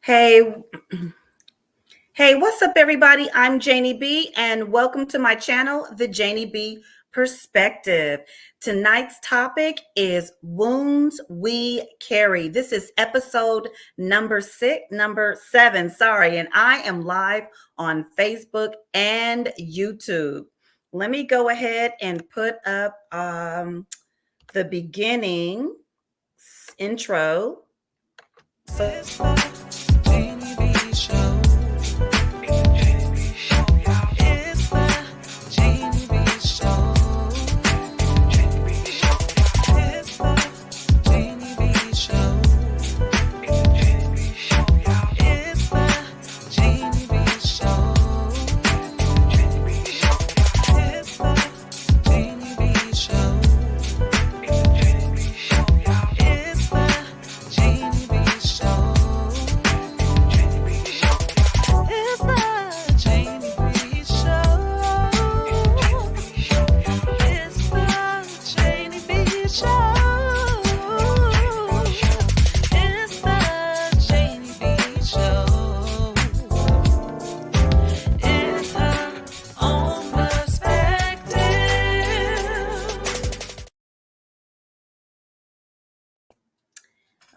Hey, hey, what's up, everybody? I'm Janie B, and welcome to my channel, The Janie B Perspective. Tonight's topic is wounds we carry. This is episode number 7, sorry, and I am live on Facebook and YouTube. Let me go ahead and put up the beginning intro. So,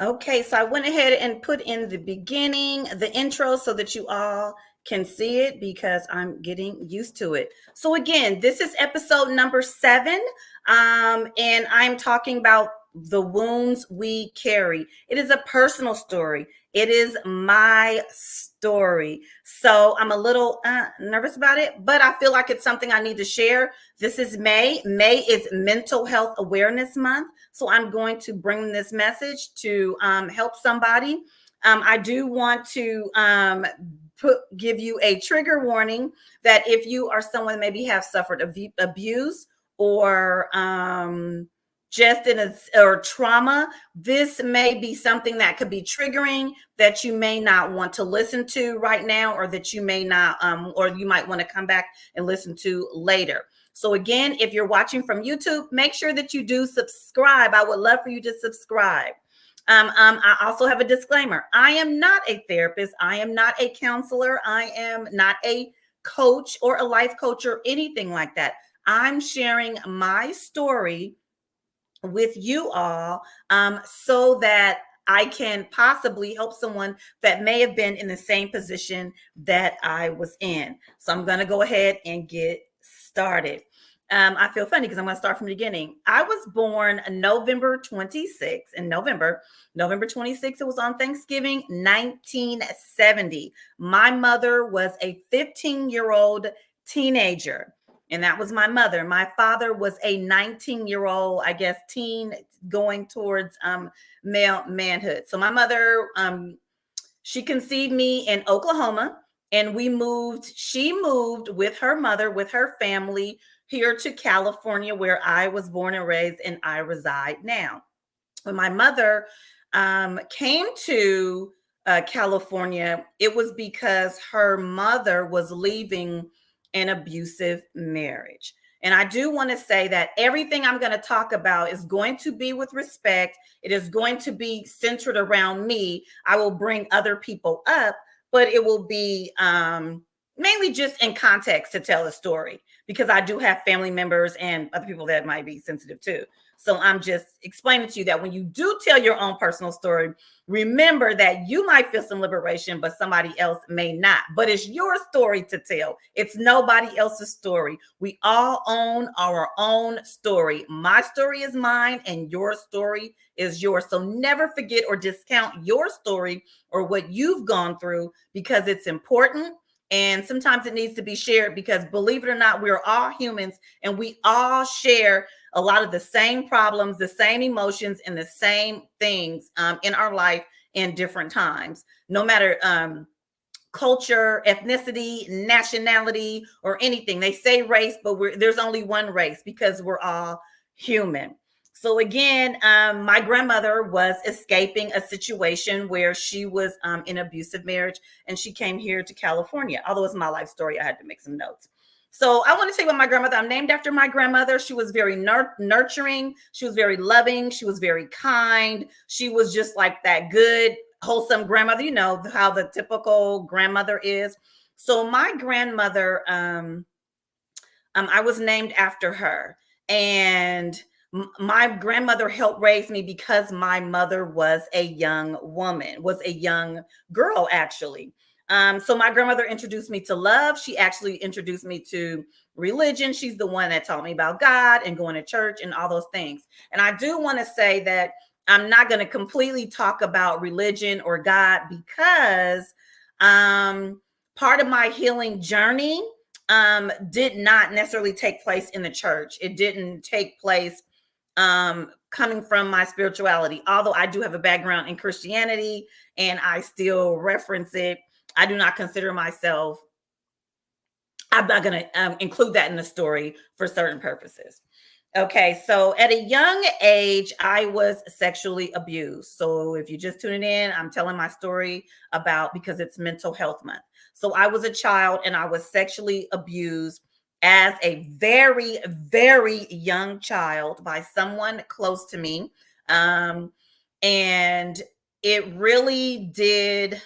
Okay, so I went ahead and put in the beginning, the intro, so that you all can see it because I'm getting used to it. So again, this is episode number 7, and I'm talking about the wounds we carry. It is a personal story. It is my story. So I'm a little nervous about it, but I feel like it's something I need to share. This is May. May is Mental Health Awareness Month. So I'm going to bring this message to help somebody. I do want to give you a trigger warning that if you are someone maybe have suffered abuse or just or trauma, this may be something that could be triggering that you may not want to listen to right now, or that you may not, or you might want to come back and listen to later. So again, if you're watching from YouTube, make sure that you do subscribe. I would love for you to subscribe. I also have a disclaimer. I am not a therapist. I am not a counselor. I am not a coach or a life coach or anything like that. I'm sharing my story with you all so that I can possibly help someone that may have been in the same position that I was in. So I'm going to go ahead and get started. I feel funny because I'm going to start from the beginning. I was born November 26th. In November 26th, it was on Thanksgiving, 1970. My mother was a 15-year-old teenager. And that was my mother. My father was a 19-year-old, I guess, teen going towards male manhood. So my mother, she conceived me in Oklahoma, and she moved with her mother, with her family here to California, where I was born and raised, and I reside now. When my mother came to California, it was because her mother was leaving an abusive marriage. And I do want to say that everything I'm going to talk about is going to be with respect. It is going to be centered around me. I will bring other people up, but it will be mainly just in context to tell a story, because I do have family members and other people that might be sensitive too. So I'm just explaining to you that when you do tell your own personal story, remember that you might feel some liberation, but somebody else may not. But it's your story to tell. It's nobody else's story. We all own our own story. My story is mine, and your story is yours. So never forget or discount your story or what you've gone through, because it's important. And sometimes it needs to be shared, because believe it or not, we're all humans, and we all share a lot of the same problems, the same emotions, and the same things in our life in different times, no matter culture, ethnicity, nationality, or anything. They say race, but there's only one race, because we're all human. So again, my grandmother was escaping a situation where she was in an abusive marriage, and she came here to California. Although it's my life story, I had to make some notes. So I want to tell you about my grandmother. I'm named after my grandmother. She was very nurturing. She was very loving. She was very kind. She was just like that good wholesome grandmother, you know how the typical grandmother is. So my grandmother, I was named after her. And my grandmother helped raise me because my mother was a young woman, was a young girl, actually. So my grandmother introduced me to love. She actually introduced me to religion. She's the one that taught me about God and going to church and all those things. And I do want to say that I'm not going to completely talk about religion or God because part of my healing journey did not necessarily take place in the church. It didn't take place coming from my spirituality. Although I do have a background in Christianity and I still reference it, I do not consider myself, I'm not going to include that in the story for certain purposes. Okay, so at a young age, I was sexually abused. So if you're just tuning in, I'm telling my story about because it's Mental Health Month. So I was a child and I was sexually abused as a very, very young child by someone close to me. And it really did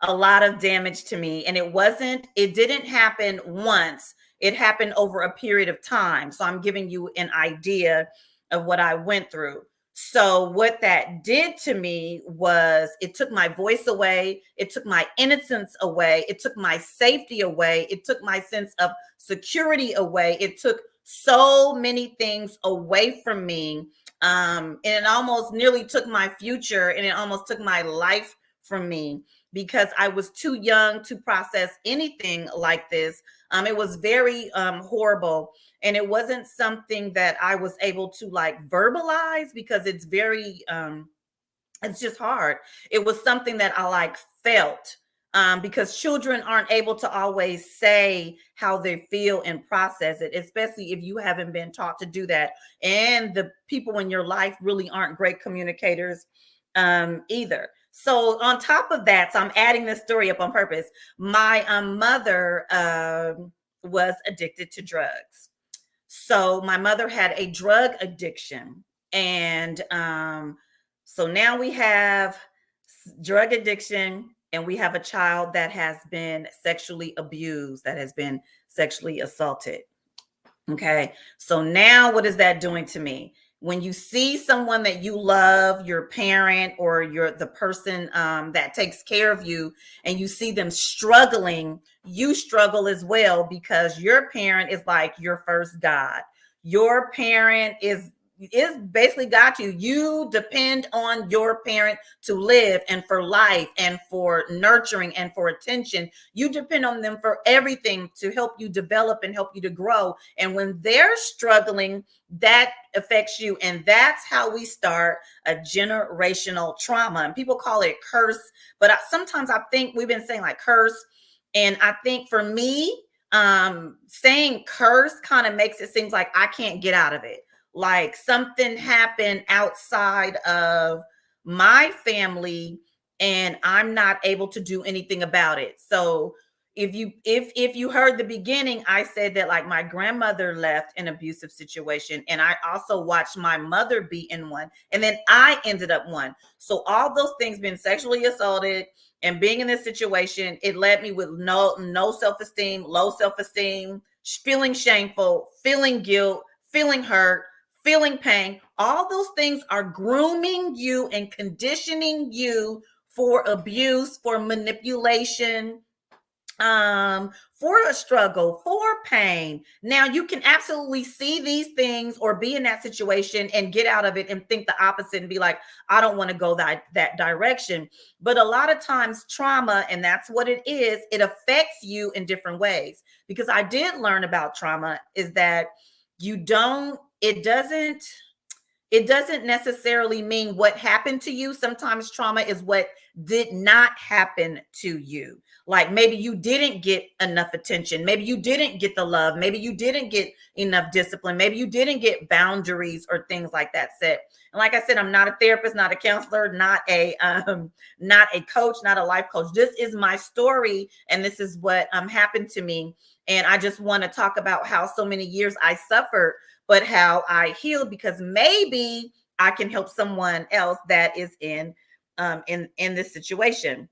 a lot of damage to me. And it didn't happen once, it happened over a period of time. So I'm giving you an idea of what I went through. So what that did to me was it took my voice away, it took my innocence away, it took my safety away, it took my sense of security away, it took so many things away from me. And it almost nearly took my future and it almost took my life from me because I was too young to process anything like this. It was very horrible. And it wasn't something that I was able to like verbalize because it's very, it's just hard. It was something that I like felt because children aren't able to always say how they feel and process it, especially if you haven't been taught to do that. And the people in your life really aren't great communicators either. So on top of that, so I'm adding this story up on purpose. My mother was addicted to drugs. So my mother had a drug addiction. And so now we have drug addiction and we have a child that has been sexually abused, that has been sexually assaulted. Okay. So now what is that doing to me? When you see someone that you love, your parent or the person that takes care of you, and you see them struggling, you struggle as well because your parent is like your first God. Your parent is basically God to you. You depend on your parent to live and for life and for nurturing and for attention. You depend on them for everything to help you develop and help you to grow. And when they're struggling, that affects you. And that's how we start a generational trauma. And people call it curse. But sometimes I think we've been saying like curse. And I think for me, saying curse kind of makes it seem like I can't get out of it. Like something happened outside of my family and I'm not able to do anything about it. So if you heard the beginning, I said that like my grandmother left an abusive situation and I also watched my mother be in one and then I ended up one. So all those things, being sexually assaulted and being in this situation, it led me with no self-esteem, low self-esteem, feeling shameful, feeling guilt, feeling hurt, feeling pain. All those things are grooming you and conditioning you for abuse, for manipulation, for a struggle, for pain. Now you can absolutely see these things or be in that situation and get out of it and think the opposite and be like, I don't want to go that direction. But a lot of times trauma, and that's what it is, it affects you in different ways. Because I did learn about trauma is that it doesn't necessarily mean what happened to you. Sometimes trauma is what did not happen to you. Like maybe you didn't get enough attention. Maybe you didn't get the love. Maybe you didn't get enough discipline. Maybe you didn't get boundaries or things like that set. And like I said, I'm not a therapist, not a counselor, not a coach, not a life coach. This is my story and this is what happened to me. And I just want to talk about how so many years I suffered, but how I healed because maybe I can help someone else that is in in this situation.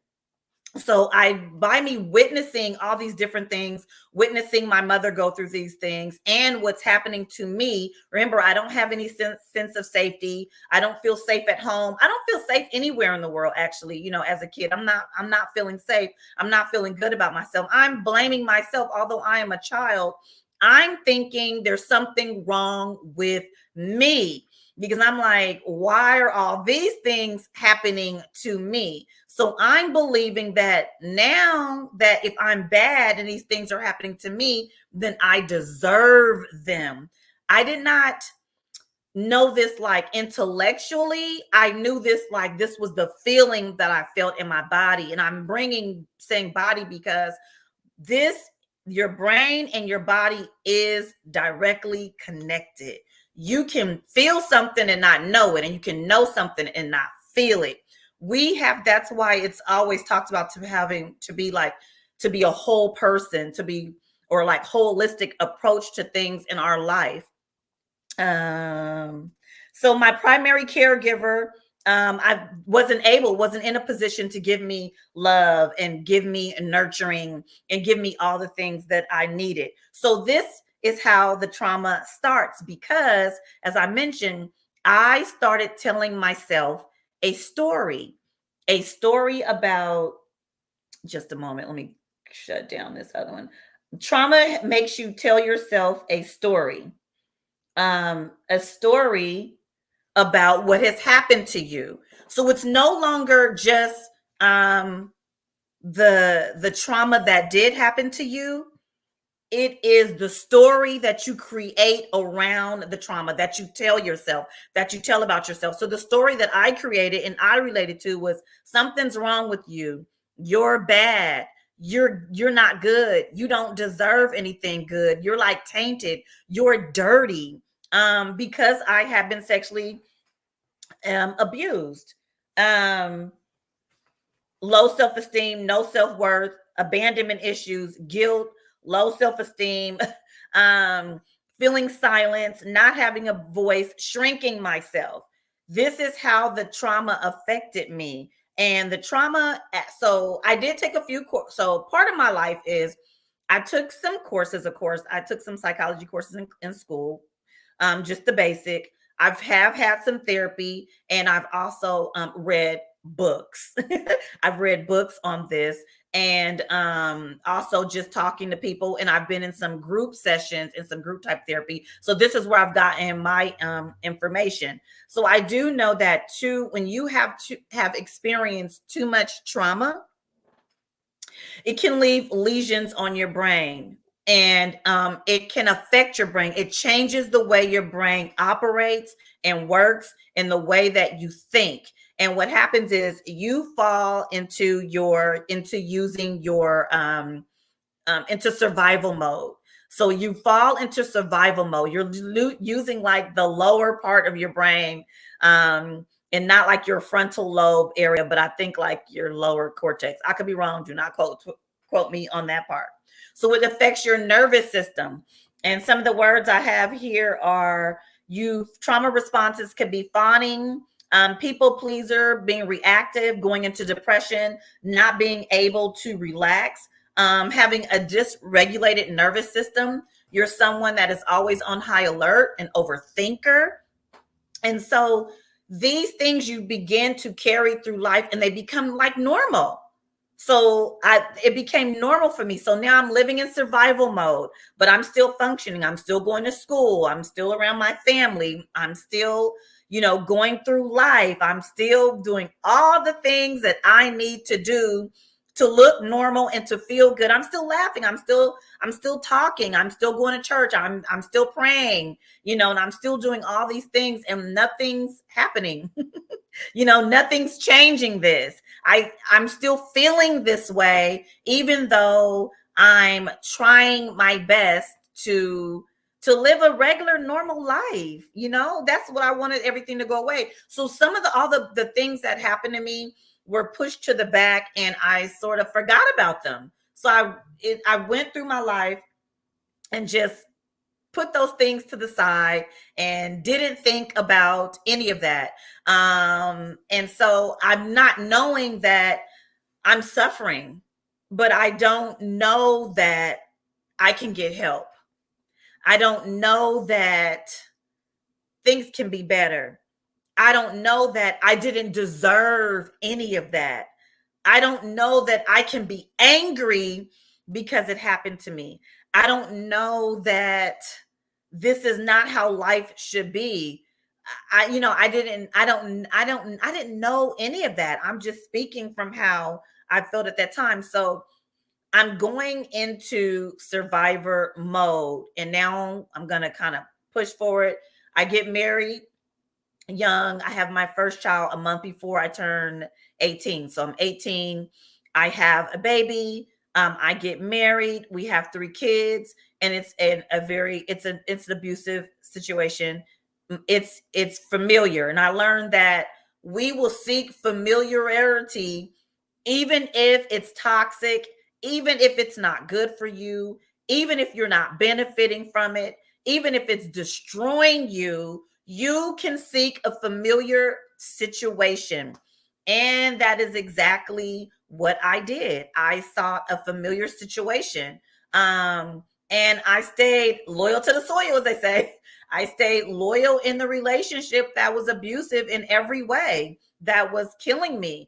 So by me witnessing all these different things, witnessing my mother go through these things and what's happening to me, remember, I don't have any sense of safety. I don't feel safe at home. I don't feel safe anywhere in the world. Actually, as a kid, I'm not feeling safe. I'm not feeling good about myself. I'm blaming myself. Although I am a child, I'm thinking there's something wrong with me, because I'm like, why are all these things happening to me? So I'm believing that now that if I'm bad and these things are happening to me, then I deserve them. I did not know this like intellectually. I knew this like this was the feeling that I felt in my body. And I'm saying body because your brain and your body is directly connected. You can feel something and not know it, and you can know something and not feel it. That's why it's always talked about to be a whole person, or like holistic approach to things in our life. So my primary caregiver, I wasn't in a position to give me love and give me nurturing and give me all the things that I needed. So this is how the trauma starts, because as I mentioned, I started telling myself a story about, just a moment, let me shut down this other one. Trauma makes you tell yourself a story about what has happened to you. So it's no longer just the trauma that did happen to you. It is the story that you create around the trauma that you tell yourself, that you tell about yourself. So the story that I created and I related to was, something's wrong with you. You're bad. You're not good. You don't deserve anything good. You're like tainted. You're dirty. Because I have been sexually abused. Low self-esteem, no self-worth, abandonment issues, guilt, low self-esteem, feeling silence, not having a voice, shrinking myself. This is how the trauma affected me. And the trauma, so I did take a few courses. So part of my life is I took some courses, of course. I took some psychology courses in school, just the basic. I've had some therapy, and I've also read books. I've read books on this, and also just talking to people, and I've been in some group sessions and some group type therapy. So this is where I've gotten my information. So I do know that when you have experienced too much trauma, it can leave lesions on your brain, and it can affect your brain. It changes the way your brain operates and works, and the way that you think. And what happens is you fall into using your into survival mode. So you fall into survival mode. You're using like the lower part of your brain, and not like your frontal lobe area, but I think like your lower cortex. I could be wrong. Do not quote me on that part. So it affects your nervous system. And some of the words I have here are: trauma responses can be fawning, people pleaser, being reactive, going into depression, not being able to relax, having a dysregulated nervous system. You're someone that is always on high alert, an overthinker. And so these things you begin to carry through life, and they become like normal. So it became normal for me. So now I'm living in survival mode, but I'm still functioning. I'm still going to school. I'm still around my family. I'm still, going through life. I'm still doing all the things that I need to do to look normal and to feel good. I'm still laughing. I'm still talking. I'm still going to church. I'm still praying, and I'm still doing all these things, and nothing's happening. Nothing's changing this. I'm still feeling this way, even though I'm trying my best to live a regular normal life. That's what I wanted, everything to go away. So some of all the things that happened to me were pushed to the back, and I sort of forgot about them. So I went through my life and just put those things to the side and didn't think about any of that. And so I'm not knowing that I'm suffering, but I don't know that I can get help. I don't know that things can be better. I don't know that I didn't deserve any of that. I don't know that I can be angry because it happened to me. I don't know that this is not how life should be. I didn't know any of that. I'm just speaking from how I felt at that time. So I'm going into survivor mode, and now I'm going to kind of push forward. I get married young. I have my first child a month before I turn 18. So I'm 18. I have a baby. I get married. We have 3 kids, and it's an abusive situation. It's familiar, and I learned that we will seek familiarity even if it's toxic, even if it's not good for you, even if you're not benefiting from it, even if it's destroying you. You can seek a familiar situation. And that is exactly what I did. I sought a familiar situation. And I stayed loyal to the soil, as they say. I stayed loyal in the relationship that was abusive in every way, that was killing me,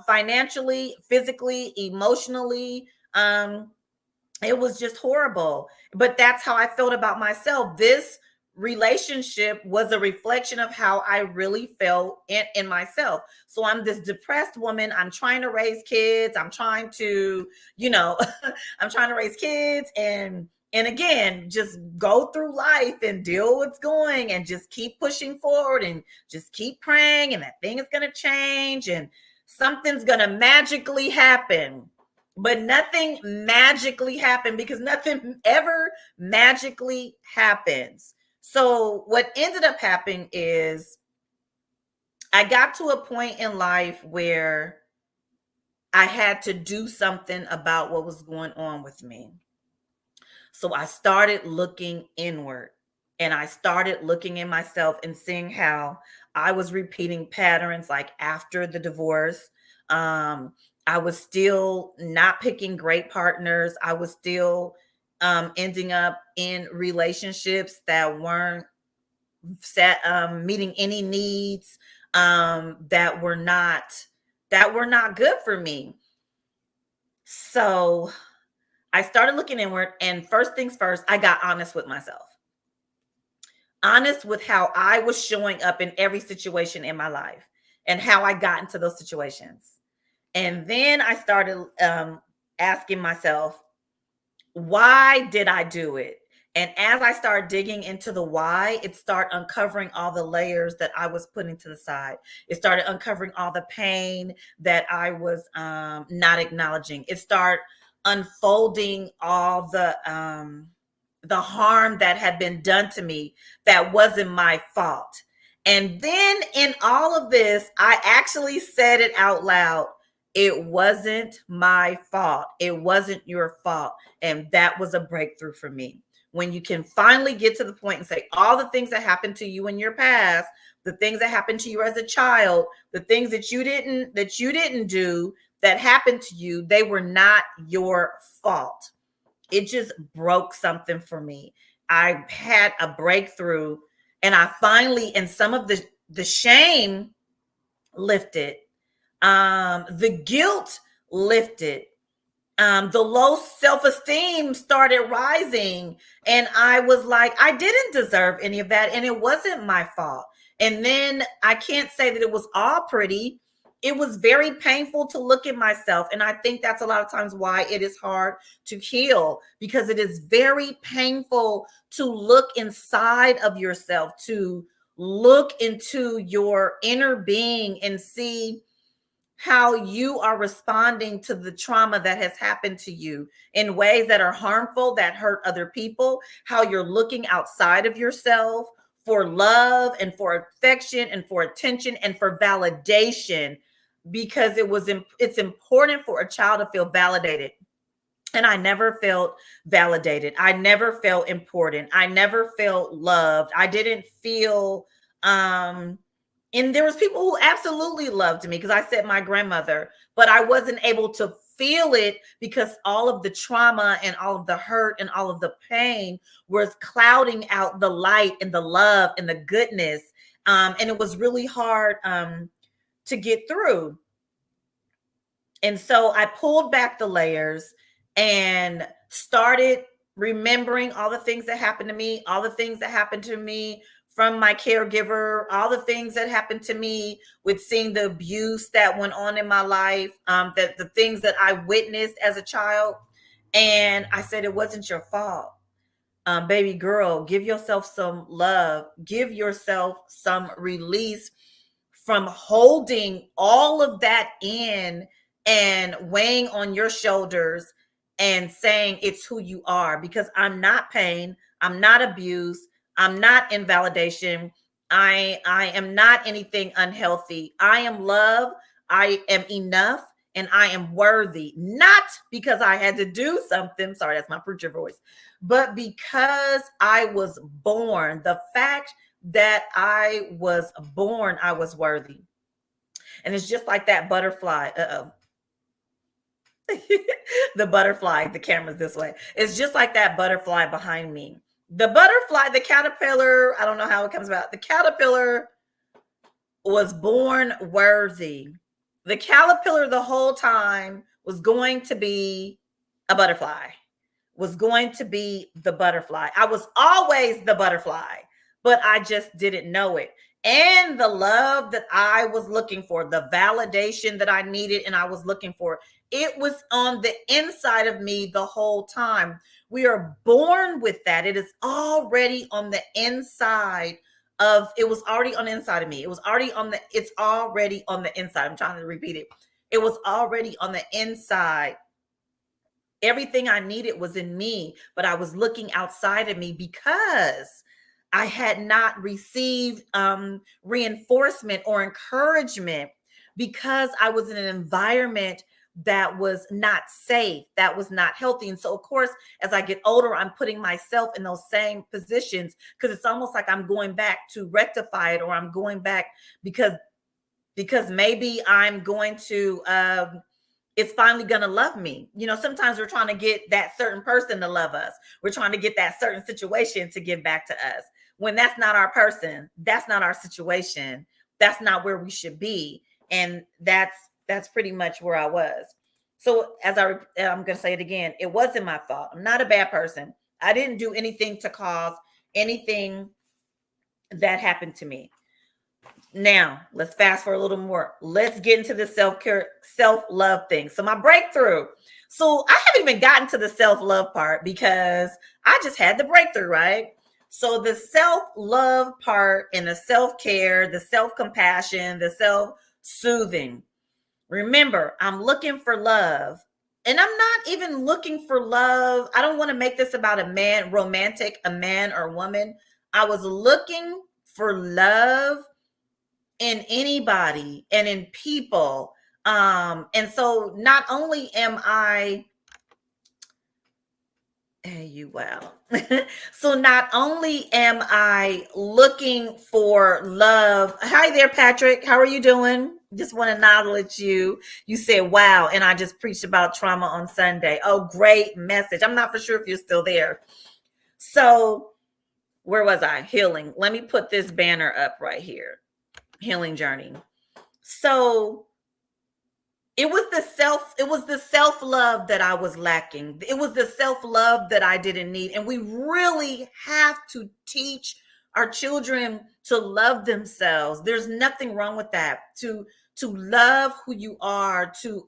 financially, physically, emotionally. It was just horrible. But that's how I felt about myself. This relationship was a reflection of how I really felt in myself. So I'm this depressed woman. I'm trying to raise kids. I'm trying to, I'm trying to raise kids and again, just go through life and deal with what's going and just keep pushing forward and just keep praying and that thing is going to change and something's going to magically happen. But nothing magically happened because nothing ever magically happens. So what ended up happening is I got to a point in life where I had to do something about what was going on with me. So I started looking inward, and I started looking in myself and seeing how I was repeating patterns like after the divorce. I was still not picking great partners. I was still ending up in relationships that weren't meeting any needs, that were not good for me. So I started looking inward, and first things first, I got honest with myself, honest with how I was showing up in every situation in my life and how I got into those situations. And then I started asking myself, why did I do it? And as I started digging into the why, it started uncovering all the layers that I was putting to the side. It started uncovering all the pain that I was not acknowledging. It started unfolding all the harm that had been done to me that wasn't my fault. And then in all of this, I actually said it out loud. It wasn't my fault. It wasn't your fault. And that was a breakthrough for me. When you can finally get to the point and say all the things that happened to you in your past, the things that happened to you as a child, the things that you didn't do that happened to you, they were not your fault. It just broke something for me. I had a breakthrough, and I finally, and some of the shame lifted, the guilt lifted, the low self-esteem started rising, and I was like, I didn't deserve any of that, and it wasn't my fault. And then I can't say that it was all pretty. It was very painful to look at myself, and I think that's a lot of times why it is hard to heal, because it is very painful to look inside of yourself, to look into your inner being and see how you are responding to the trauma that has happened to you in ways that are harmful, that hurt other people, how you're looking outside of yourself for love and for affection and for attention and for validation, because it's important for a child to feel validated. And I never felt validated. I never felt important. I never felt loved. I didn't feel and there was people who absolutely loved me because I said my grandmother, but I wasn't able to feel it because all of the trauma and all of the hurt and all of the pain was clouding out the light and the love and the goodness. And it was really hard to get through. And so I pulled back the layers and started remembering all the things that happened to me, all the things that happened to me from my caregiver, all the things that happened to me with seeing the abuse that went on in my life, that the things that I witnessed as a child. And I said, it wasn't your fault. Baby girl, give yourself some love, give yourself some release from holding all of that in and weighing on your shoulders and saying it's who you are, because I'm not pain, I'm not abuse, I'm not invalidation, I am not anything unhealthy. I am love, I am enough, and I am worthy, not because I had to do something, sorry, that's my preacher voice, but because I was born. The fact that I was born, I was worthy. And it's just like that butterfly. The butterfly, the camera's this way. It's just like that butterfly behind me. The butterfly, the caterpillar, I don't know how it comes about. The caterpillar was born worthy. The caterpillar the whole time was going to be a butterfly, was going to be the butterfly. I was always the butterfly, but I just didn't know it. And the love that I was looking for, the validation that I needed and I was looking for, it was on the inside of me the whole time. We are born with that. It is already on the inside of, it was already on the inside of me. It's already on the inside. I'm trying to repeat it. It was already on the inside. Everything I needed was in me, but I was looking outside of me because I had not received reinforcement or encouragement, because I was in an environment that was not safe, that was not healthy. And so, of course, as I get older, I'm putting myself in those same positions because it's almost like I'm going back to rectify it, or I'm going back because maybe I'm going to it's finally going to love me. You know, sometimes we're trying to get that certain person to love us. We're trying to get that certain situation to give back to us. When that's not our person, that's not our situation, that's not where we should be. And that's pretty much where I was. So I'm going to say it again, it wasn't my fault. I'm not a bad person. I didn't do anything to cause anything that happened to me. Now, let's fast forward a little more. Let's get into the self-care, self-love thing. So my breakthrough. So I haven't even gotten to the self-love part because I just had the breakthrough, right? So the self-love part and the self-care, the self-compassion, the self-soothing. Remember, I'm looking for love. And I'm not even looking for love. I don't want to make this about a man, romantic, a man or woman. I was looking for love in anybody and in people. And so not only am I so not only am I looking for love. Hi there, Patrick. How are you doing? Just want to acknowledge you. You said wow, and I just preached about trauma on Sunday. Oh, great message. I'm not for sure if you're still there. So where was I? Healing. Let me put this banner up right here. Healing journey. So it was the self-love that I was lacking. It was the self-love that I didn't need. And we really have to teach our children to love themselves. There's nothing wrong with that. To love who you are, to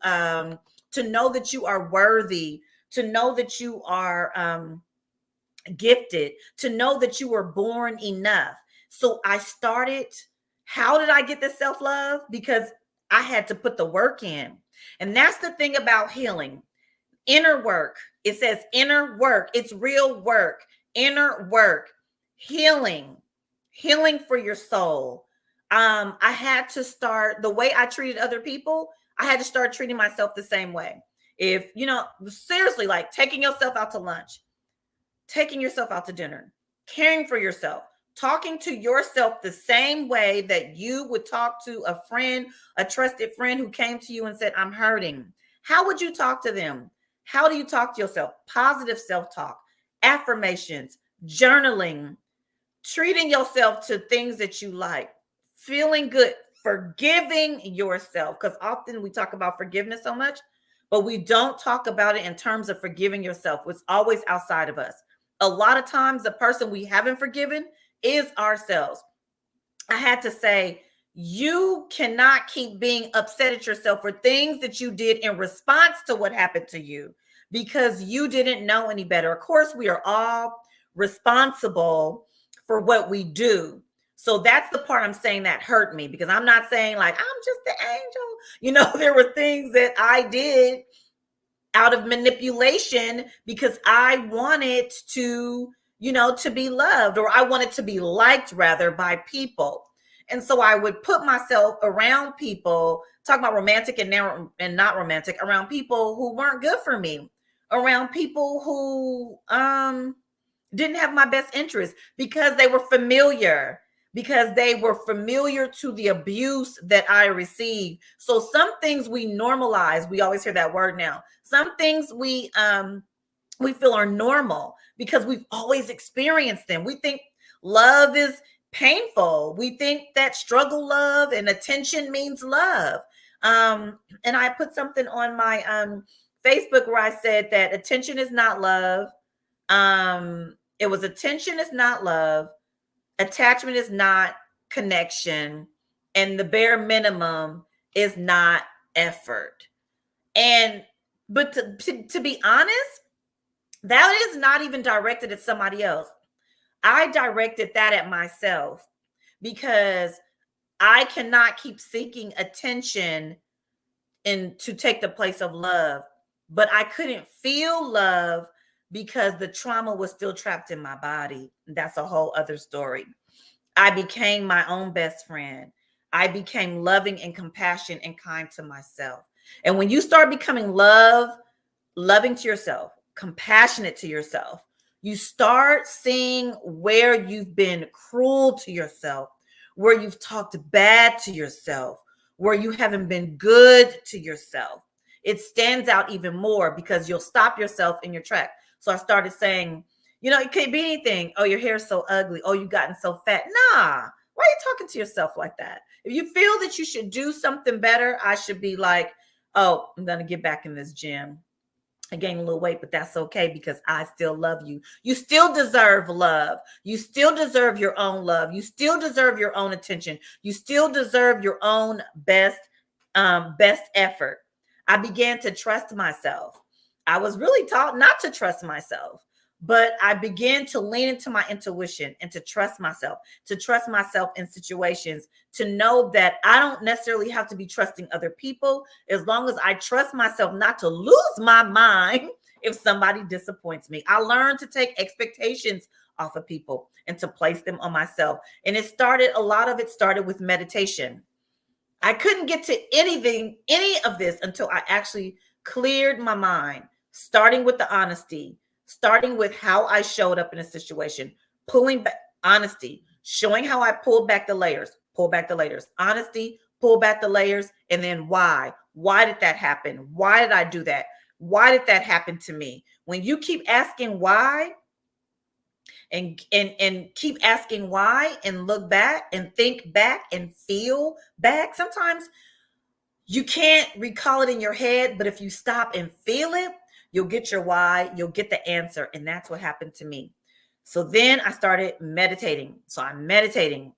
know that you are worthy, to know that you are gifted, to know that you were born enough. So I started. How did I get this self-love? Because I had to put the work in. And that's the thing about healing. Inner work. It says inner work. It's real work. Inner work. Healing. Healing for your soul. I had to start the way I treated other people. I had to start treating myself the same way. If, seriously, like taking yourself out to lunch, taking yourself out to dinner, caring for yourself, talking to yourself the same way that you would talk to a friend, a trusted friend who came to you and said, I'm hurting. How would you talk to them? How do you talk to yourself? Positive self-talk, affirmations, journaling, treating yourself to things that you like, feeling good, forgiving yourself. Because often we talk about forgiveness so much, but we don't talk about it in terms of forgiving yourself. It's always outside of us. A lot of times, the person we haven't forgiven is ourselves. I had to say, you cannot keep being upset at yourself for things that you did in response to what happened to you because you didn't know any better. Of course, we are all responsible for what we do. So that's the part I'm saying that hurt me, because I'm not saying like I'm just the angel. There were things that I did out of manipulation because I wanted to, to be loved, or I wanted to be liked rather by people. And so I would put myself around people, talk about romantic and not romantic, around people who weren't good for me, around people who didn't have my best interest because they were familiar, to the abuse that I received. So some things we normalize. We always hear that word now. Some things we feel are normal because we've always experienced them. We think love is painful. We think that struggle love and attention means love. And I put something on my Facebook where I said that attention is not love. It was attention is not love. Attachment is not connection. And the bare minimum is not effort. But to be honest, that is not even directed at somebody else. I directed that at myself because I cannot keep seeking attention and to take the place of love. But I couldn't feel love because the trauma was still trapped in my body. That's a whole other story. I became my own best friend. I became loving and compassionate and kind to myself. And when you start becoming loving to yourself, compassionate to yourself, you start seeing where you've been cruel to yourself, where you've talked bad to yourself, where you haven't been good to yourself. It stands out even more because you'll stop yourself in your track. So I started saying, it could be anything. Oh, your hair's so ugly. Oh, you've gotten so fat. Nah, why are you talking to yourself like that? If you feel that you should do something better, I should be like, oh, I'm going to get back in this gym. I gained a little weight, but that's okay because I still love you. You still deserve love. You still deserve your own love. You still deserve your own attention. You still deserve your own best effort. I began to trust myself. I was really taught not to trust myself, but I began to lean into my intuition and to trust myself in situations, to know that I don't necessarily have to be trusting other people as long as I trust myself not to lose my mind if somebody disappoints me. I learned to take expectations off of people and to place them on myself. And a lot of it started with meditation. I couldn't get to any of this until I actually cleared my mind, starting with the honesty, starting with how I showed up in a situation, pulling back honesty, showing how I pulled back the layers, honesty, pull back the layers, and then why? Why did that happen? Why did I do that? Why did that happen to me? When you keep asking why and keep asking why and look back and think back and feel back, sometimes you can't recall it in your head, but if you stop and feel it, you'll get your why, you'll get the answer. And that's what happened to me. So then I started meditating. So I'm meditating,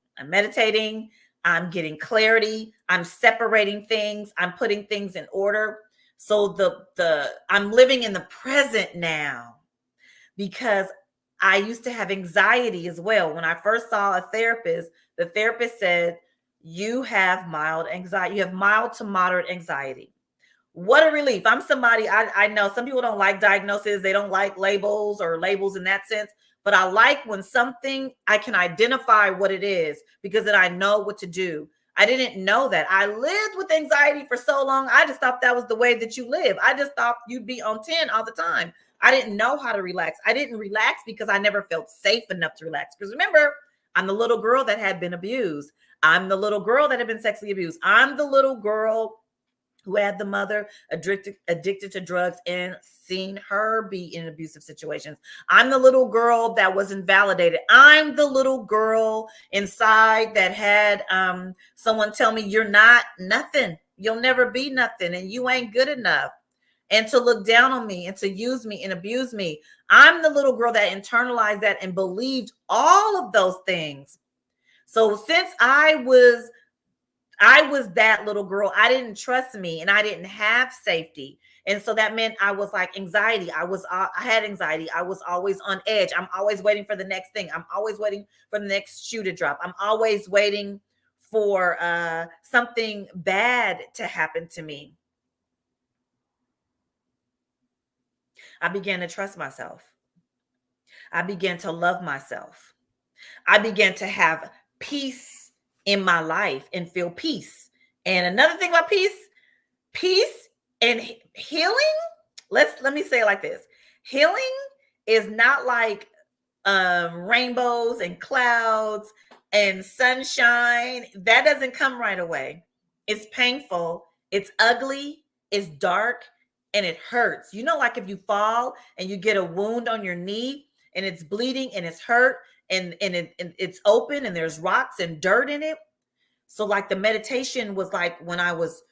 I'm getting clarity, I'm separating things, I'm putting things in order. So I'm living in the present now, because I used to have anxiety as well. When I first saw a therapist, the therapist said, you have mild anxiety. You have mild to moderate anxiety. What a relief. I'm somebody, I know some people don't like diagnoses. They don't like labels in that sense. But I like when something, I can identify what it is, because then I know what to do. I didn't know that. I lived with anxiety for so long. I just thought that was the way that you live. I just thought you'd be on 10 all the time. I didn't know how to relax. I didn't relax because I never felt safe enough to relax. Because remember, I'm the little girl that had been abused. I'm the little girl that had been sexually abused. I'm the little girl who had the mother addicted to drugs and seen her be in abusive situations. I'm the little girl that was invalidated. I'm the little girl inside that had someone tell me, you're not nothing. You'll never be nothing and you ain't good enough. And to look down on me and to use me and abuse me. I'm the little girl that internalized that and believed all of those things. So since I was that little girl, I didn't trust me and I didn't have safety. And so that meant I was like anxiety. I had anxiety. I was always on edge. I'm always waiting for the next thing. I'm always waiting for the next shoe to drop. I'm always waiting for something bad to happen to me. I began to trust myself. I began to love myself. I began to have peace in my life and feel peace. And another thing about peace and healing, let me say it like this. Healing is not like rainbows and clouds and sunshine. That doesn't come right away. It's painful, it's ugly, it's dark, and it hurts. You know, like if you fall and you get a wound on your knee and it's bleeding and it's hurt and it's open and there's rocks and dirt in it. So like the meditation was like when I was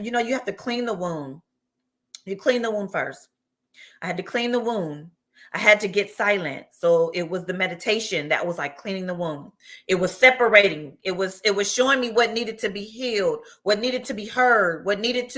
you know, you have to clean the wound. You clean the wound first. I had to clean the wound. I had to get silent. So it was the meditation that was like cleaning the wound. It was separating. It was showing me what needed to be healed, what needed to be heard, what needed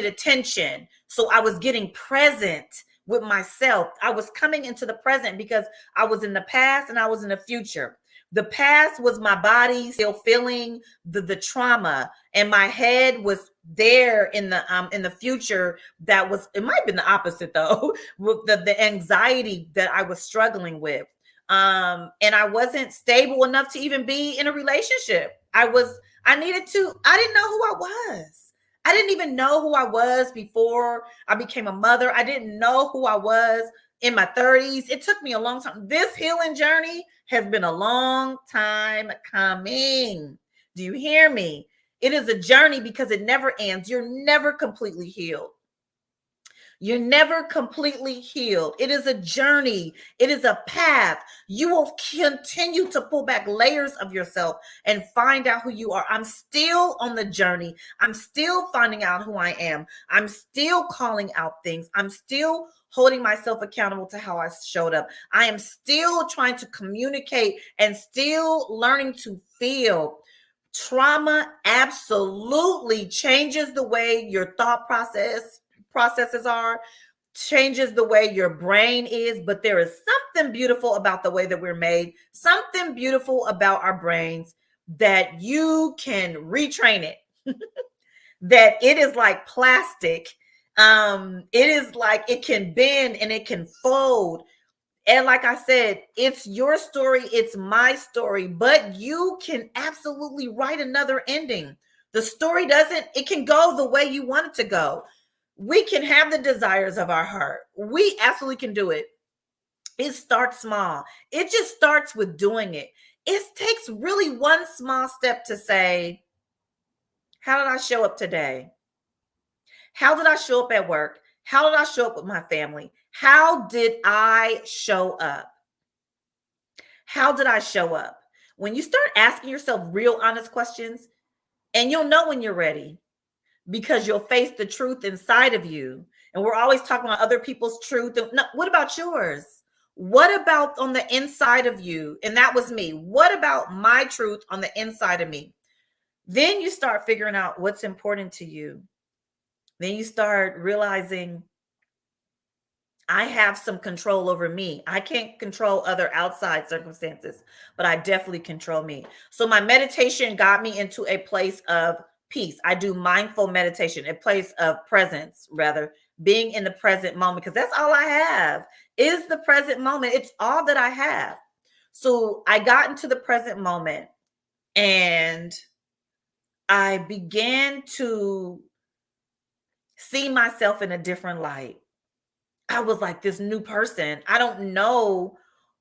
attention. So I was getting present with myself. I was coming into the present because I was in the past and I was in the future. The past was my body still feeling the trauma, and my head was there in the future. That was, it might have been the opposite though, with the anxiety that I was struggling with. And I wasn't stable enough to even be in a relationship. I didn't know who I was. I didn't even know who I was before I became a mother. I didn't know who I was in my 30s. It took me a long time. This healing journey has been a long time coming. Do you hear me? It is a journey because it never ends. You're never completely healed. You're never completely healed. It is a journey. It is a path. You will continue to pull back layers of yourself and find out who you are. I'm still on the journey. I'm still finding out who I am. I'm still calling out things. I'm still holding myself accountable to how I showed up. I am still trying to communicate and still learning to feel. Trauma absolutely changes the way your thought processes are, changes the way your brain is, but there is something beautiful about the way that we're made, something beautiful about our brains that you can retrain it. That it is like plastic. It is like it can bend and it can fold. And like I said, it's your story, it's my story, but you can absolutely write another ending. The story it can go the way you want it to go. We can have the desires of our heart. We absolutely can do it. It starts small. It just starts with doing it. It takes really one small step to say, how did I show up today? How did I show up at work? How did I show up with my family? How did I show up? How did I show up? When you start asking yourself real honest questions, and you'll know when you're ready, because you'll face the truth inside of you. And we're always talking about other people's truth. No, what about yours? What about on the inside of you? And that was me. What about my truth on the inside of me? Then you start figuring out what's important to you. Then you start realizing I have some control over me. I can't control other outside circumstances, but I definitely control me. So my meditation got me into a place of peace. I do mindful meditation, a place of presence, rather, being in the present moment, because that's all I have is the present moment. It's all that I have. So I got into the present moment And I began to see myself in a different light. I was like this new person. I don't know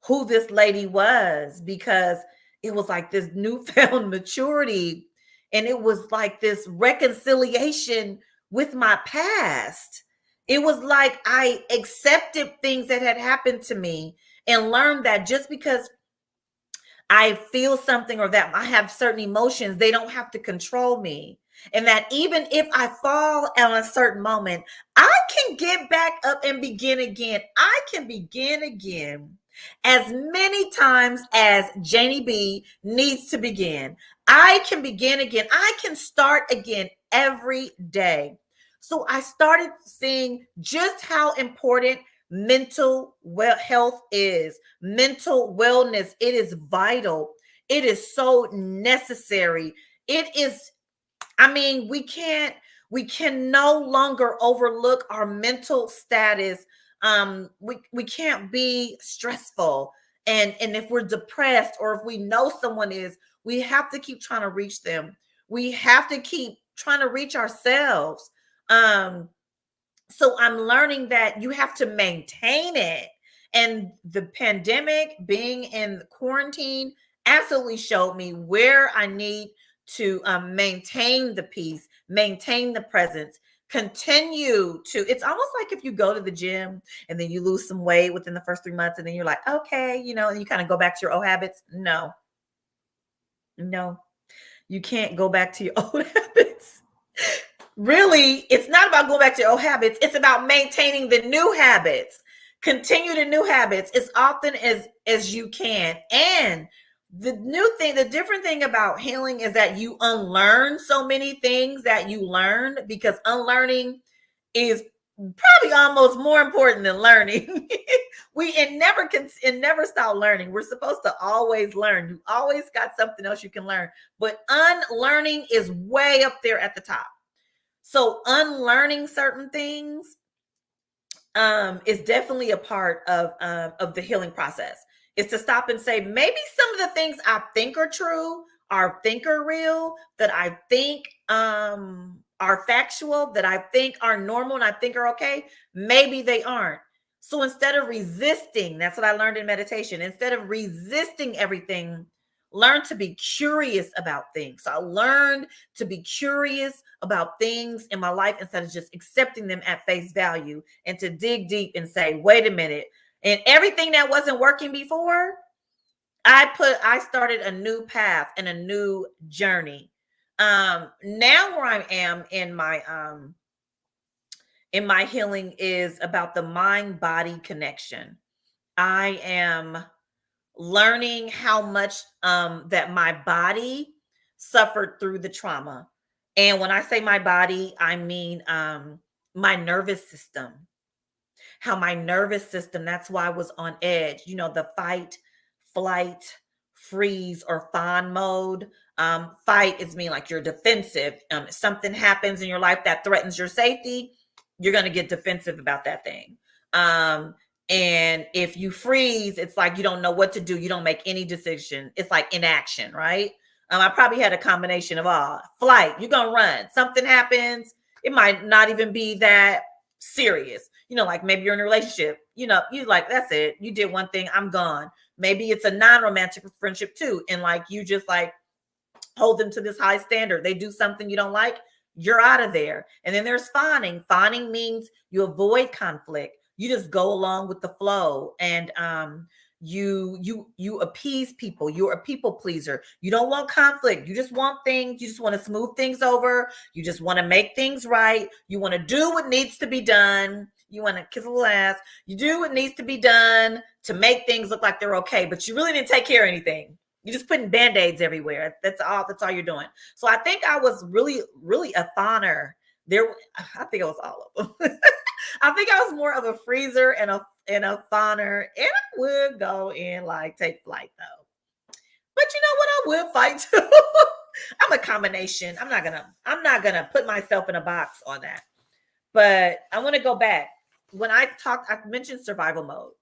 who this lady was because it was like this newfound maturity, and it was like this reconciliation with my past. It was like I accepted things that had happened to me and learned that just because I feel something or that I have certain emotions, they don't have to control me. And that even if I fall at a certain moment, I can get back up and begin again. I can begin again as many times as Janie B needs to begin. I can begin again. I can start again every day. So I started seeing just how important mental health is, mental wellness. It is vital. It is so necessary. It is, I mean, we can no longer overlook our mental status. We can't be stressful. And if we're depressed or if we know someone is, we have to keep trying to reach them. We have to keep trying to reach ourselves. Um, so I'm learning that you have to maintain it. And the pandemic, being in quarantine, absolutely showed me where I need to maintain the peace, maintain the presence, continue to. It's almost like if you go to the gym and then you lose some weight within the first 3 months, and then you're like, okay, and you kind of go back to your old habits. No, no, you can't go back to your old habits. Really, it's not about going back to your old habits. It's about maintaining the new habits. Continue the new habits as often as you can. And the different thing about healing is that you unlearn so many things that you learned, because unlearning is probably almost more important than learning. It never stop learning. We're supposed to always learn. You always got something else you can learn, but unlearning is way up there at the top. So unlearning certain things is definitely a part of the healing process. Is to stop and say, maybe some of the things I think are true, or think are real, that I think are factual, that I think are normal and I think are okay, maybe they aren't. So instead of resisting, that's what I learned in meditation. Instead of resisting everything, learn to be curious about things. So I learned to be curious about things in my life instead of just accepting them at face value, and to dig deep and say, wait a minute. And everything that wasn't working before, I started a new path and a new journey. Now where I am in my healing is about the mind body connection. I am learning how much that my body suffered through the trauma. And when I say my body, I mean my nervous system. How my nervous system, that's why I was on edge. The fight, flight, freeze, or fawn mode. Fight is mean like you're defensive. If something happens in your life that threatens your safety, you're going to get defensive about that thing. And if you freeze, it's like you don't know what to do. You don't make any decision. It's like inaction, right? I probably had a combination of all. Flight, you're going to run. Something happens. It might not even be that serious. Like maybe you're in a relationship. You like, that's it. You did one thing, I'm gone. Maybe it's a non-romantic friendship too. And like, you just like hold them to this high standard. They do something you don't like, you're out of there. And then there's fawning. Fawning means you avoid conflict. You just go along with the flow, and you appease people. You're a people pleaser. You don't want conflict. You just want things. You just want to smooth things over. You just want to make things right. You want to do what needs to be done. You want to kiss a little ass. You do what needs to be done to make things look like they're okay, but you really didn't take care of anything. You're just putting band-aids everywhere. That's all you're doing. So I think I was really, really a fawner. I think it was all of them. I think I was more of a freezer and a fawner, and I would go and like take flight though. But you know what? I would fight too. I'm a combination. I'm not gonna put myself in a box on that. But I want to go back. When I mentioned survival mode.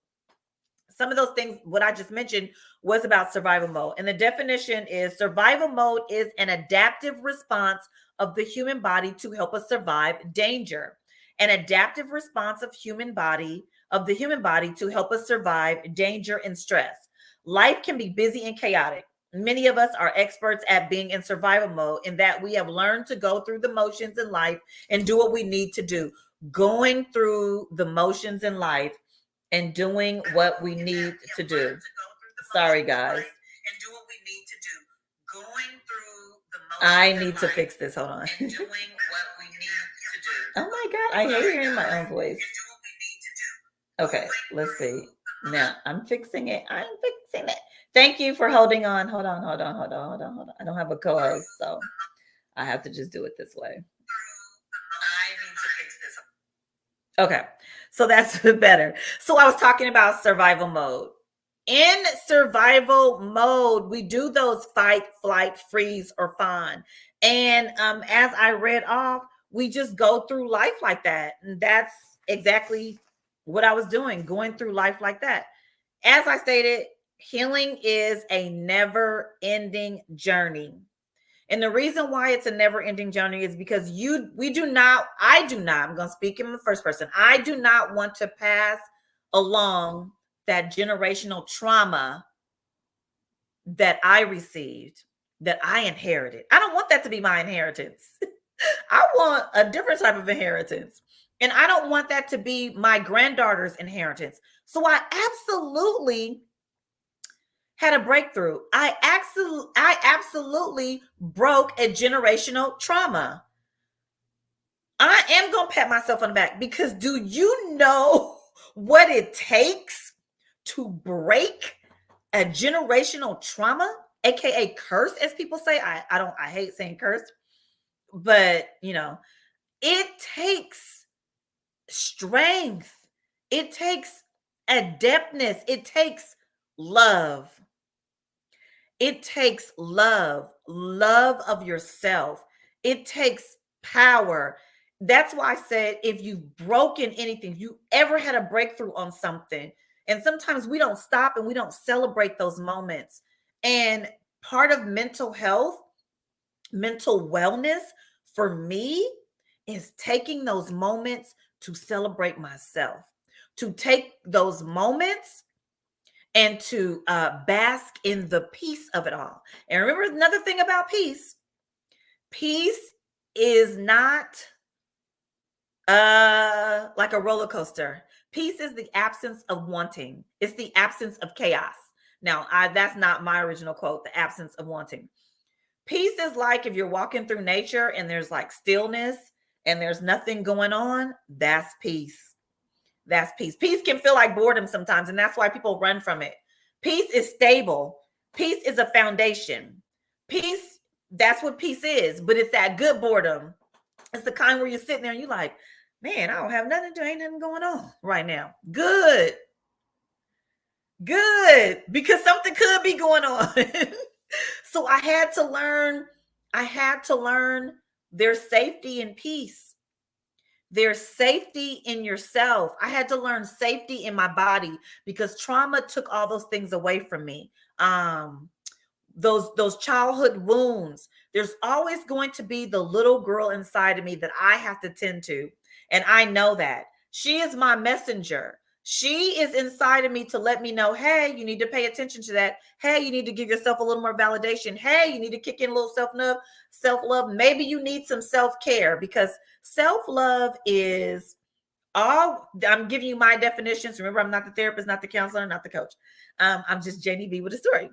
some of those things, what I just mentioned, was about survival mode. And the definition is survival mode is an adaptive response of the human body to help us survive danger. An adaptive response of the human body to help us survive danger and stress. Life can be busy and chaotic. Many of us are experts at being in survival mode in that we have learned to go through the motions in life and do what we need to do. Going through the motions in life and doing what we need to do. Sorry, guys. I need to fix this. Hold on. Oh my God. I hate hearing my own voice. Okay, let's see. Now I'm fixing it. I'm fixing it. Thank you for holding on. Hold on. I don't have a co-host, so I have to just do it this way. Okay, so that's better. So I was talking about survival mode. In survival mode, we do those fight, flight, freeze, or fawn. And as I read off, we just go through life like that. And that's exactly what I was doing, going through life like that. As I stated, healing is a never-ending journey. And the reason why it's a never-ending journey is because I do not, I'm going to speak in the first person. I do not want to pass along that generational trauma that I received, that I inherited. I don't want that to be my inheritance. I want a different type of inheritance. And I don't want that to be my granddaughter's inheritance. So I absolutely had a breakthrough. I absolutely broke a generational trauma. I am going to pat myself on the back because do you know what it takes to break a generational trauma, aka curse, as people say? I hate saying curse, but it takes strength. It takes adeptness. It takes love. It takes love of yourself. It takes power. That's why I said, if you've broken anything, if you ever had a breakthrough on something, and sometimes we don't stop and we don't celebrate those moments. And part of mental health, mental wellness for me is taking those moments to celebrate myself, to take those moments and to bask in the peace of it all. And remember another thing about peace. Peace is not like a roller coaster. Peace is the absence of wanting. It's the absence of chaos. Now, that's not my original quote, the absence of wanting. Peace is like if you're walking through nature and there's like stillness and there's nothing going on. That's peace. That's peace. Peace can feel like boredom sometimes, and that's why people run from it. Peace is stable. Peace is a foundation. Peace, that's what peace is, but it's that good boredom. It's the kind where you're sitting there and you're like, man, I don't have nothing to do. Ain't nothing going on right now. Good. Because something could be going on. So I had to learn there's safety in peace. There's safety in yourself. I had to learn safety in my body because trauma took all those things away from me. Those childhood wounds. There's always going to be the little girl inside of me that I have to tend to. And I know that. She is my messenger. She is inside of me to let me know, hey, you need to pay attention to that. Hey, you need to give yourself a little more validation. Hey, you need to kick in a little self-love. Maybe you need some self-care because self-love is all. I'm giving you my definitions. Remember, I'm not the therapist, not the counselor, not the coach. I'm just Janie B with a story.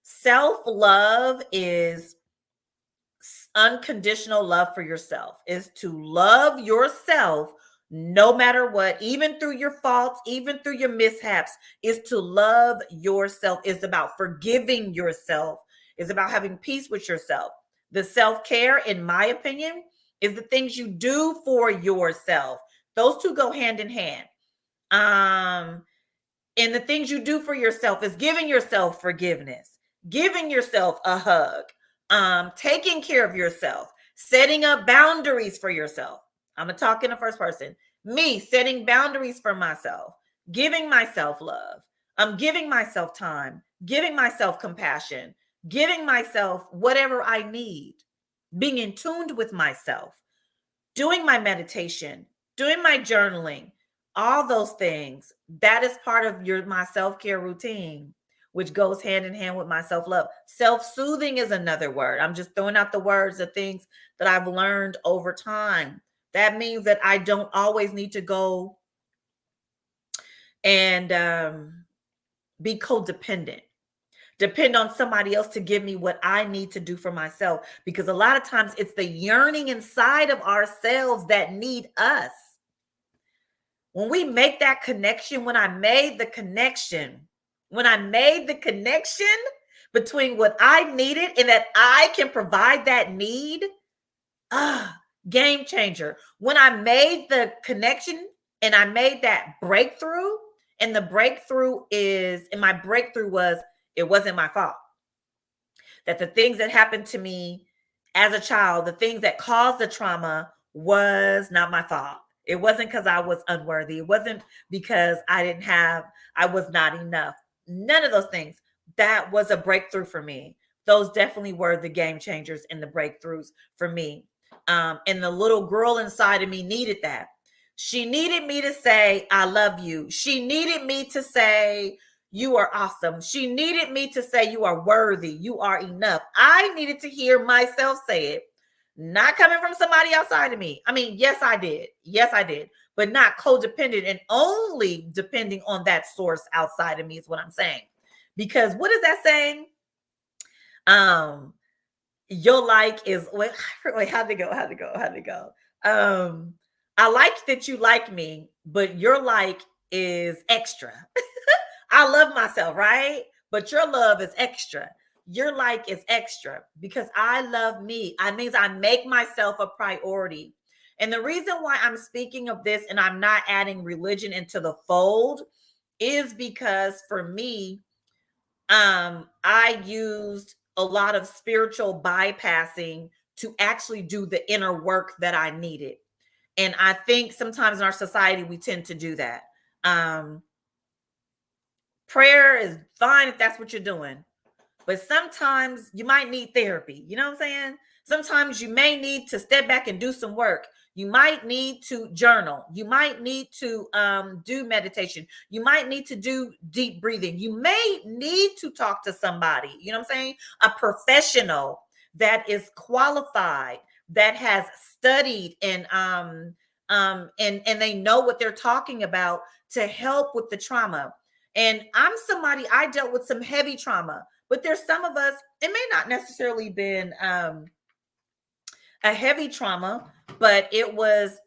Self-love is unconditional love for yourself, is to love yourself no matter what, even through your faults, even through your mishaps, is to love yourself. It's about forgiving yourself. It's about having peace with yourself. The self-care, in my opinion, is the things you do for yourself. Those two go hand in hand. And the things you do for yourself is giving yourself forgiveness, giving yourself a hug, taking care of yourself, setting up boundaries for yourself. I'm going to talk in the first person. Me setting boundaries for myself, giving myself love, giving myself time, giving myself compassion, giving myself whatever I need, being in tune with myself, doing my meditation, doing my journaling, all those things. That is part of my self-care routine, which goes hand in hand with my self-love. Self-soothing is another word. I'm just throwing out the words of things that I've learned over time. That means that I don't always need to go and be codependent, depend on somebody else to give me what I need to do for myself. Because a lot of times it's the yearning inside of ourselves that need us. When we make that connection, when I made the connection between what I needed and that I can provide that need, game changer. When I made the connection and I made that breakthrough, and my breakthrough was, it wasn't my fault. That the things that happened to me as a child, the things that caused the trauma, was not my fault. It wasn't because I was unworthy. It wasn't because I was not enough. None of those things. That was a breakthrough for me. Those definitely were the game changers and the breakthroughs for me. And the little girl inside of me needed that. She needed me to say, I love you. She needed me to say, you are awesome. She needed me to say, you are worthy. You are enough. I needed to hear myself say it, not coming from somebody outside of me. I mean, yes, I did. Yes, I did. But not codependent and only depending on that source outside of me is what I'm saying. Because what is that saying? Your like is, wait, how'd it go? I like that you like me, but your like is extra. I love myself, right? But your love is extra. Your like is extra because I love me. I means I make myself a priority. And the reason why I'm speaking of this and I'm not adding religion into the fold is because for me, I used a lot of spiritual bypassing to actually do the inner work that I needed. And I think sometimes in our society, we tend to do that. Prayer is fine if that's what you're doing. But sometimes you might need therapy. You know what I'm saying? Sometimes you may need to step back and do some work. You might need to journal. You might need to do meditation. You might need to do deep breathing. You may need to talk to somebody, you know what I'm saying? A professional that is qualified, that has studied and they know what they're talking about to help with the trauma. And I dealt with some heavy trauma. But there's some of us, it may not necessarily been a heavy trauma, but it was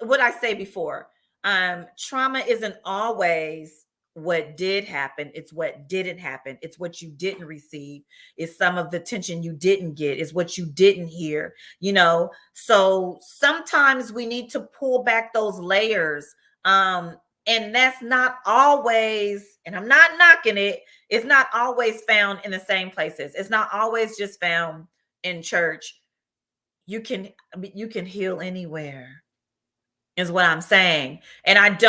what I say before. Trauma isn't always what did happen. It's what didn't happen. It's what you didn't receive. It's some of the tension you didn't get. It's what you didn't hear, you know? So sometimes we need to pull back those layers. And that's not always, and I'm not knocking it, it's not always found in the same places. It's not always just found in church. You can heal anywhere, is what I'm saying. And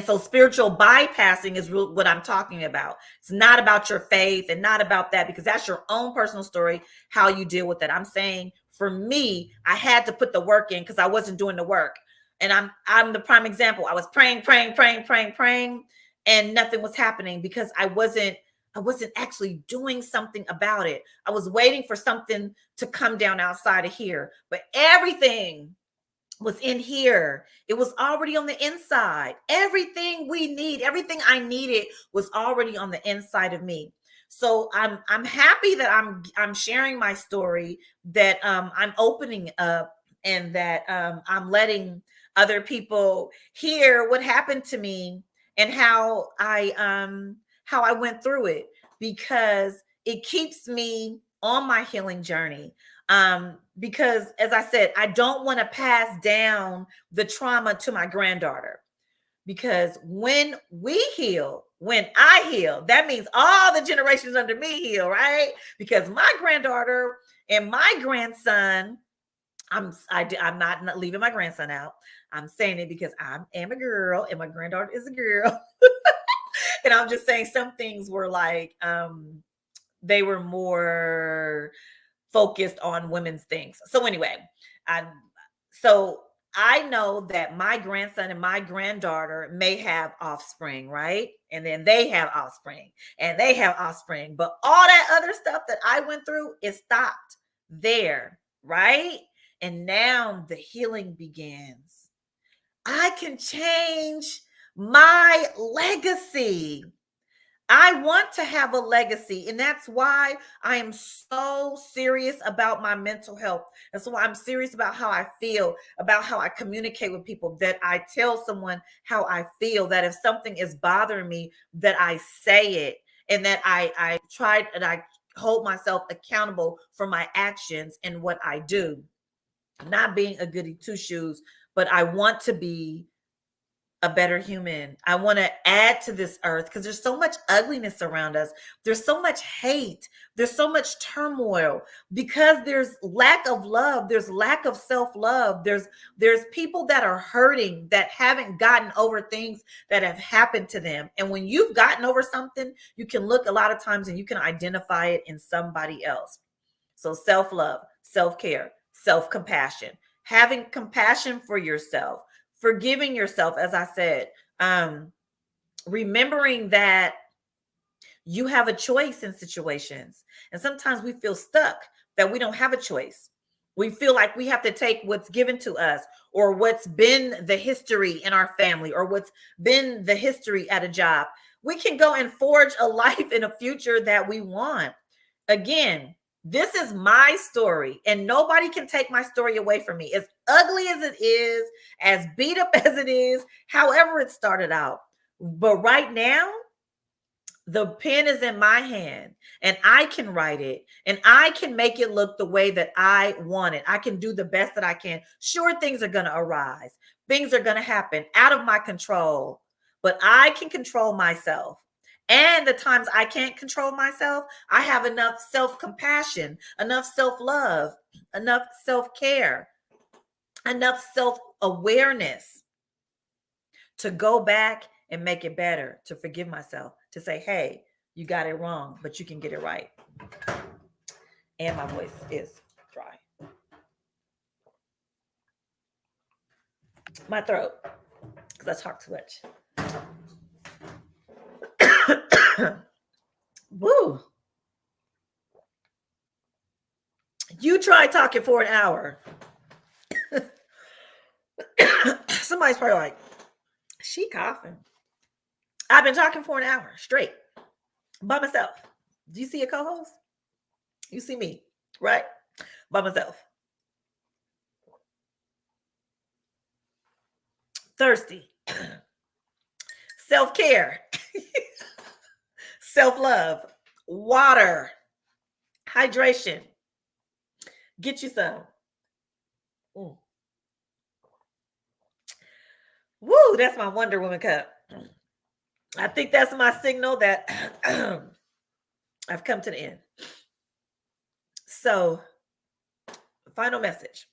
so spiritual bypassing is what I'm talking about. It's not about your faith and not about that, because that's your own personal story, how you deal with it. I'm saying for me, I had to put the work in because I wasn't doing the work. And I'm the prime example. I was praying, and nothing was happening because I wasn't actually doing something about it. I was waiting for something to come down outside of here, but everything was in here. It was already on the inside. Everything we need, everything I needed was already on the inside of me. So I'm happy that I'm sharing my story, that I'm opening up, and that I'm letting other people hear what happened to me and how I went through it, because it keeps me on my healing journey. Because as I said, I don't want to pass down the trauma to my granddaughter, because when I heal, that means all the generations under me heal, right? Because my granddaughter and my grandson I'm not leaving my grandson out. I'm saying it because I am a girl and my granddaughter is a girl. And I'm just saying some things were like they were more focused on women's things. So anyway, I so I know that my grandson and my granddaughter may have offspring, right? And then they have offspring and they have offspring. But all that other stuff that I went through is stopped there, right? And now the healing begins. I can change my legacy. I want to have a legacy, and that's why I am so serious about my mental health. That's why I'm serious about how I feel, about how I communicate with people, that I tell someone how I feel, that if something is bothering me, that I say it, and that I try and I hold myself accountable for my actions and what I do. Not being a goody two shoes, but I want to be a better human. I want to add to this earth because there's so much ugliness around us. There's so much hate. There's so much turmoil because there's lack of love. There's lack of self-love. There's people that are hurting that haven't gotten over things that have happened to them. And when you've gotten over something, you can look a lot of times and you can identify it in somebody else. So self-love, self-care, self-compassion, having compassion for yourself, forgiving yourself, as I said, remembering that you have a choice in situations. And sometimes we feel stuck that we don't have a choice. We feel like we have to take what's given to us or what's been the history in our family or what's been the history at a job. We can go and forge a life in a future that we want. Again, this is my story, and nobody can take my story away from me. As ugly as it is, as beat up as it is, however it started out. But right now, the pen is in my hand and I can write it and I can make it look the way that I want it. I can do the best that I can. Sure, things are going to arise, things are going to happen out of my control, but I can control myself. And the times I can't control myself, I have enough self-compassion, enough self-love, enough self-care, enough self-awareness to go back and make it better, to forgive myself, to say, hey, you got it wrong, but you can get it right. And my voice is dry. My throat, because I talk too much. Woo. You try talking for an hour. Somebody's probably like, she coughing. I've been talking for an hour straight by myself. Do you see a co-host? You see me, right? By myself. Thirsty. Self-care. Self-love. Water. Hydration. Get you some. Woo, that's my Wonder Woman cup. I think that's my signal that I've come to the end. So, final message.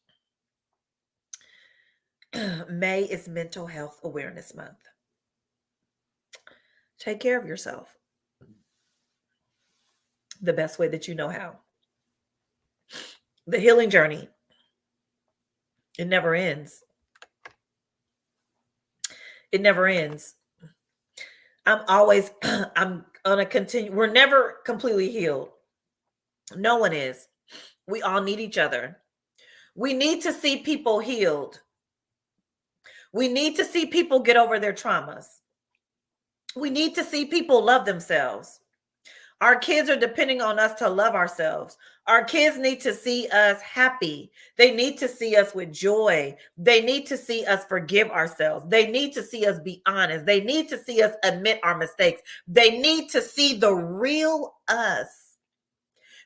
May is Mental Health Awareness Month. Take care of yourself the best way that you know how. The healing journey, it never ends. It never ends. I'm going to continue. We're never completely healed. No one is. We all need each other. We need to see people healed. We need to see people get over their traumas. We need to see people love themselves. Our kids are depending on us to love ourselves. Our kids need to see us happy. They need to see us with joy. They need to see us forgive ourselves. They need to see us be honest. They need to see us admit our mistakes. They need to see the real us.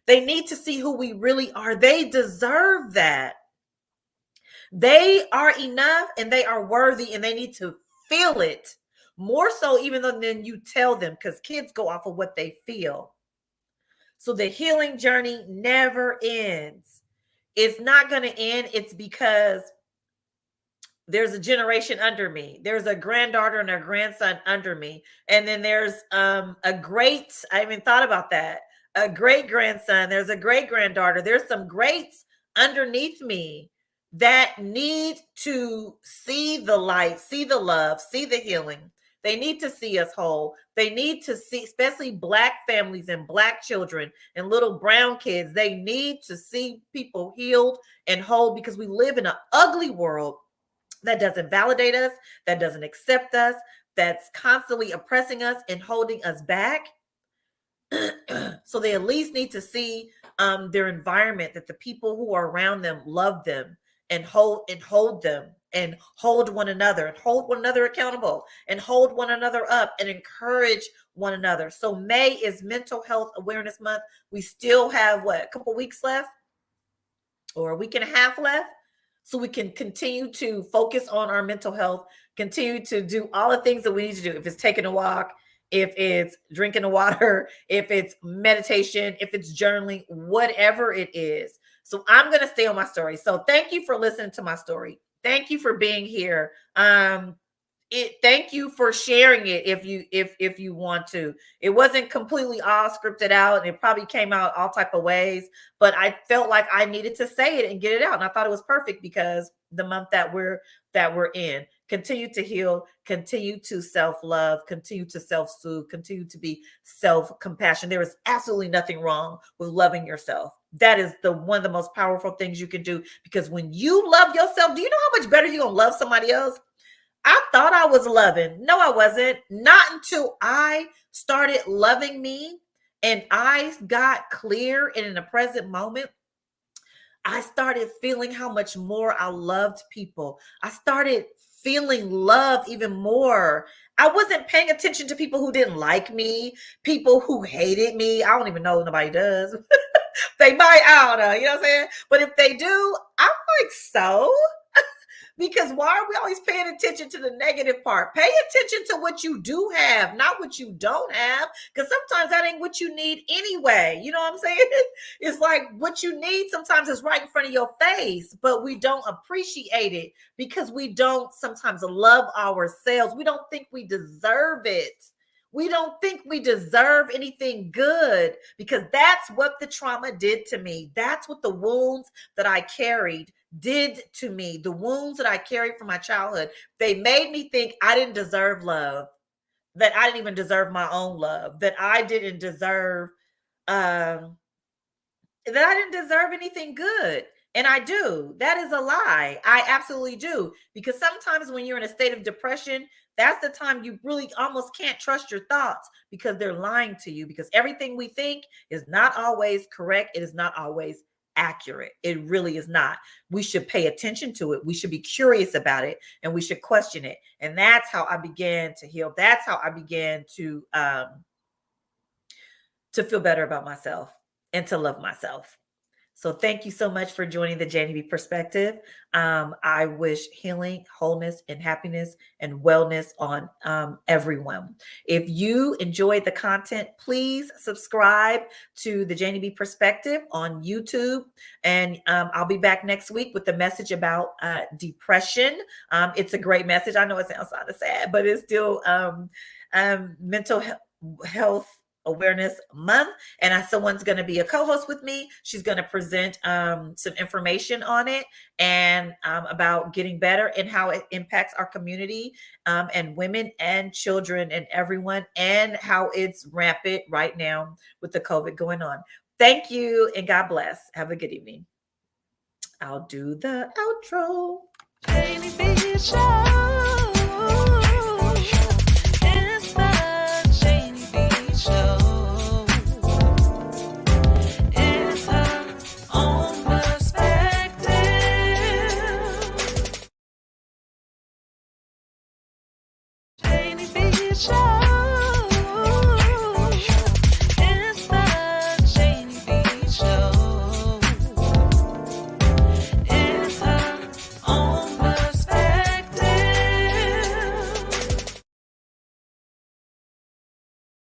They need to see who we really are. They deserve that. They are enough and they are worthy and they need to feel it more so even than you tell them, because kids go off of what they feel. So the healing journey never ends. it's not going to end. It's because there's a generation under me. There's a granddaughter and a grandson under me. And then there's I even thought about that. A great grandson, there's a great granddaughter. There's some greats underneath me that need to see the light, see the love, see the healing. They need to see us whole. They need to see, especially Black families and Black children and little brown kids, they need to see people healed and whole, because we live in an ugly world that doesn't validate us, that doesn't accept us, that's constantly oppressing us and holding us back. So they at least need to see their environment, that the people who are around them love them and hold them and hold one another accountable and hold one another up and encourage one another. So May is Mental Health Awareness Month. We still have a couple weeks left, or a week and a half left, so we can continue to focus on our mental health, continue to do all the things that we need to do. If it's taking a walk, if it's drinking the water, if it's meditation, if it's journaling, whatever it is. So I'm going to stay on my story. So thank you for listening to my story. Thank you for being here. Thank you for sharing it if you want to. It wasn't completely all scripted out, and it probably came out all type of ways, but I felt like I needed to say it and get it out. And I thought it was perfect, because the month that we're in, continue to heal, continue to self-love, continue to self-soothe, continue to be self-compassion. There is absolutely nothing wrong with loving yourself. That is one of the most powerful things you can do, because when you love yourself, do you know how much better you're going to love somebody else? I thought I was loving. No, I wasn't. Not until I started loving me and I got clear, and in the present moment, I started feeling how much more I loved people. I started feeling love even more. I wasn't paying attention to people who didn't like me, people who hated me. I don't even know if nobody does. They might, I don't know, you know what I'm saying? But if they do, I'm like, so? Because why are we always paying attention to the negative part? Pay attention to what you do have, not what you don't have. Because sometimes that ain't what you need anyway. You know what I'm saying? It's like what you need sometimes is right in front of your face, but we don't appreciate it because we don't sometimes love ourselves. We don't think we deserve it. We don't think we deserve anything good, because that's what the trauma did to me. That's what the wounds that I carried did to me. The wounds that I carried from my childhood, they made me think I didn't deserve love, that I didn't even deserve my own love, that I didn't deserve, that I didn't deserve anything good. And I do. That is a lie. I absolutely do. Because sometimes when you're in a state of depression, that's the time you really almost can't trust your thoughts, because they're lying to you, because everything we think is not always correct. It is not always accurate. It really is not. We should pay attention to it. We should be curious about it, and we should question it. And that's how I began to heal. That's how I began to feel better about myself and to love myself. So thank you so much for joining the Janie B Perspective. I wish healing, wholeness, and happiness and wellness on everyone. If you enjoyed the content, please subscribe to the Janie B Perspective on YouTube. And I'll be back next week with the message about depression. It's a great message. I know it sounds kind of sad, but it's still mental health Awareness Month, and someone's going to be a co-host with me. She's going to present some information on it, and about getting better and how it impacts our community, and women and children and everyone, and how it's rampant right now with the COVID going on. Thank you, and God bless. Have a good evening. I'll do the outro. Janie B Show. It's the Janie B Show. It's her own perspective. Janie B Show.